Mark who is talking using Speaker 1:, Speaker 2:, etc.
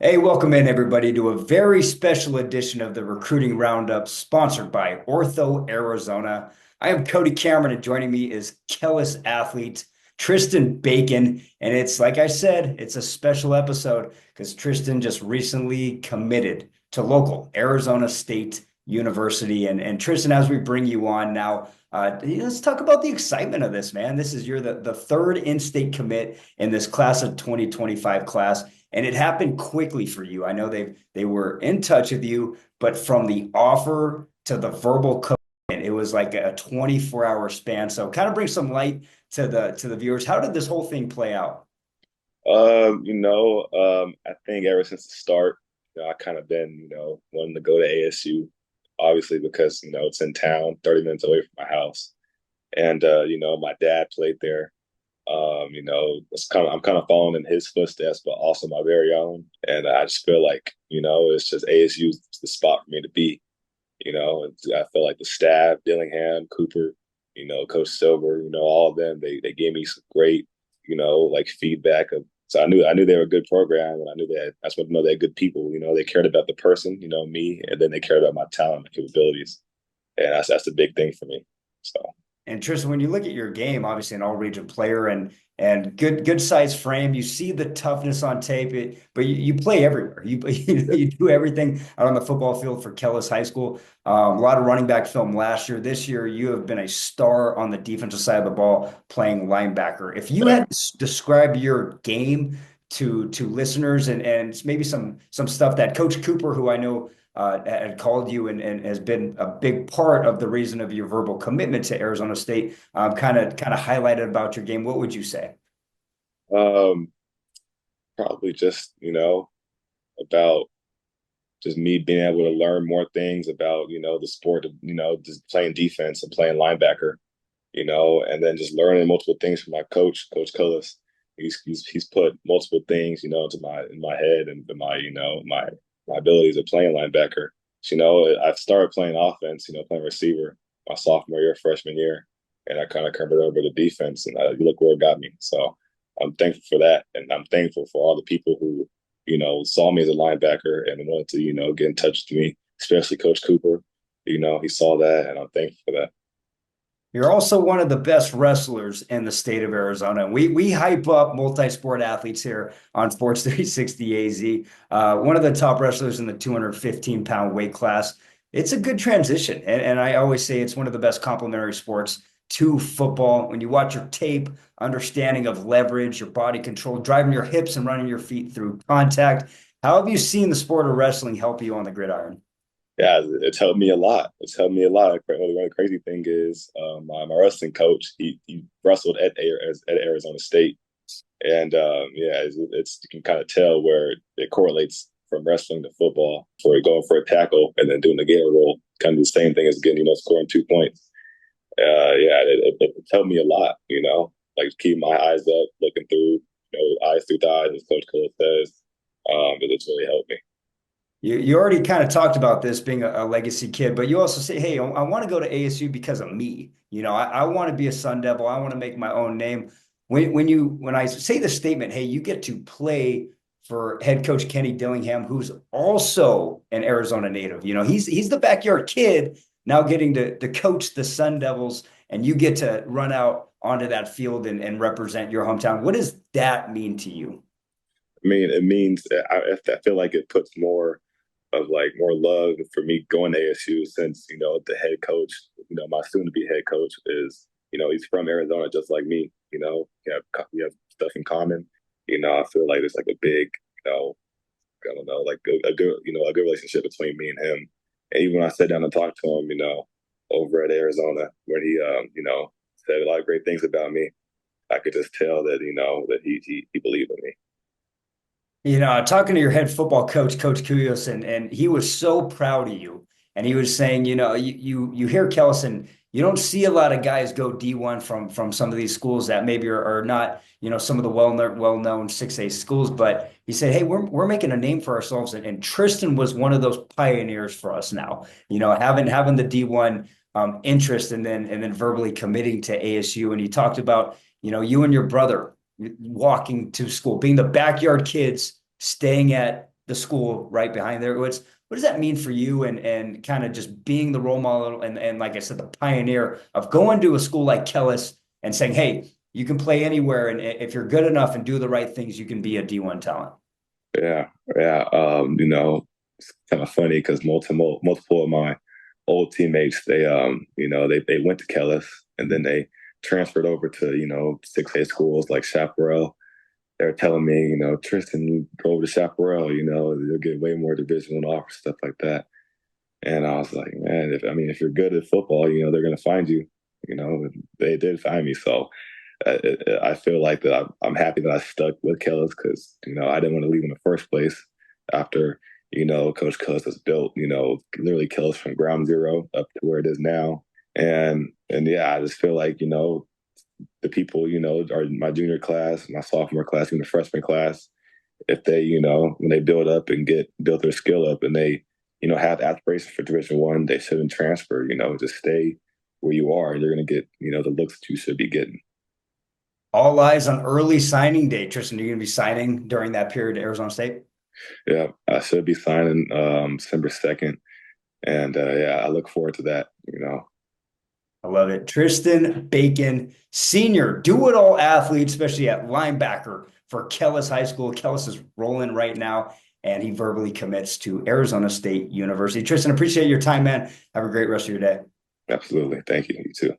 Speaker 1: Hey, welcome in everybody to a very special edition of the Recruiting Roundup sponsored by Ortho Arizona. I am Cody Cameron and joining me is Kellis athlete Tristan Bacon. And it's like I said, it's a special episode because Tristan just recently committed to local Arizona State University. And Tristan, as we bring you on now, let's talk about the excitement of this, man. This is you're the third in-state commit in this class of 2025 class. And it happened quickly for you. I know they were in touch with you, but from the offer to the verbal commitment, it was like a 24-hour span. So kind of bring some light to the viewers. How did this whole thing play out?
Speaker 2: I think ever since the start, I kind of been, wanting to go to ASU, obviously because, it's in town, 30 minutes away from my house. And my dad played there. I'm kind of following in his footsteps, but also my very own. And I just feel like, it's just ASU is the spot for me to be. I feel like the staff, Dillingham, Cooper, Coach Silver, all of them, they gave me some great, like feedback of so I knew they were a good program, and I knew that I just wanted to know they're good people. They cared about the person, me, and then they cared about my talent, my capabilities, and that's the big thing for me. So
Speaker 1: And Tristan, when you look at your game, obviously an all-region player and good size frame, you see the toughness on tape, but you play everywhere. You do everything out on the football field for Kellis High School. A lot of running back film last year. This year, you have been a star on the defensive side of the ball, playing linebacker. If you had to describe your game to listeners and maybe some stuff that Coach Cooper, who I know had called you and has been a big part of the reason of your verbal commitment to Arizona State, kind of highlighted about your game. What would you say?
Speaker 2: um, probably just about just me being able to learn more things about the sport of just playing defense and playing linebacker, and then just learning multiple things from my coach, Coach Cullis. He's put multiple things, into my head and my abilities of playing linebacker. So, I started playing offense, playing receiver my sophomore year, freshman year, and I kind of converted over to defense, and look where it got me. So I'm thankful for that, and I'm thankful for all the people who, saw me as a linebacker and wanted to, get in touch with me, especially Coach Cooper. He saw that, and I'm thankful for that.
Speaker 1: You're also one of the best wrestlers in the state of Arizona. We hype up multi-sport athletes here on Sports 360 AZ. One of the top wrestlers in the 215-pound weight class. It's a good transition, and I always say it's one of the best complementary sports to football. When you watch your tape, understanding of leverage, your body control, driving your hips and running your feet through contact. How have you seen the sport of wrestling help you on the gridiron?
Speaker 2: Yeah, it's helped me a lot. It's helped me a lot. The crazy thing is, my wrestling coach, he wrestled at Arizona State, and yeah, it's you can kind of tell where it correlates from wrestling to football. For going for a tackle and then doing the gator roll, kind of the same thing as getting scoring 2 points. Yeah, it's helped me a lot. Like keep my eyes up, looking through, eyes through thighs, as Coach Cole says. But it's really helped me.
Speaker 1: You already kind of talked about this being a legacy kid, but you also say, hey, I want to go to ASU because of me. I want to be a Sun Devil. I want to make my own name. When I say the statement, hey, you get to play for head coach Kenny Dillingham, who's also an Arizona native. He's the backyard kid now getting to coach the Sun Devils, and you get to run out onto that field and represent your hometown. What does that mean to you?
Speaker 2: I mean, it means I feel like it puts more love for me going to ASU since the head coach, my soon to be head coach is he's from Arizona just like me. We have stuff in common. I feel like it's like a big I don't know like a good relationship between me and him. And even when I sat down and talked to him, over at Arizona, where he said a lot of great things about me, I could just tell that that he believed in me.
Speaker 1: Talking to your head football coach, Coach Kuyos, and he was so proud of you. And he was saying, you hear Kellison, you don't see a lot of guys go D1 from some of these schools that maybe are not, some of the well-known 6A schools. But he said, hey, we're making a name for ourselves. And Tristan was one of those pioneers for us now. Having the D1 interest and then verbally committing to ASU. And he talked about, you and your brother walking to school, being the backyard kids, staying at the school right behind there. What does that mean for you and kind of just being the role model and like I said, the pioneer of going to a school like Kellis and saying, hey, you can play anywhere, and if you're good enough and do the right things, you can be a D1 talent.
Speaker 2: Yeah, yeah. It's kind of funny because multiple of my old teammates, they went to Kellis and then they transferred over to, 6A schools like Chaparral. They're telling me, Tristan, you go over to Chaparral, you'll get way more Division One offers, stuff like that. And I was like, man, if you're good at football, they're gonna find you. They did find me, so I feel like that I'm happy that I stuck with Kellis because I didn't want to leave in the first place after Coach Kellis has built literally Kellis from ground zero up to where it is now, and yeah, I just feel like the people are my junior class, my sophomore class, even the freshman class. If they when they build up and build their skill up and they have aspirations for Division One, they shouldn't transfer. Just stay where you are. You're going to get the looks that you should be getting.
Speaker 1: All eyes on early signing day. Tristan, are you going to be signing during that period at Arizona State?
Speaker 2: Yeah, I should be signing December 2nd. And yeah, I look forward to that.
Speaker 1: I love it. Tristan Bacon, senior, do-it-all athlete, especially at linebacker for Kellis High School. Kellis is rolling right now, and he verbally commits to Arizona State University. Tristan, appreciate your time, man. Have a great rest of your day.
Speaker 2: Absolutely. Thank you. You too.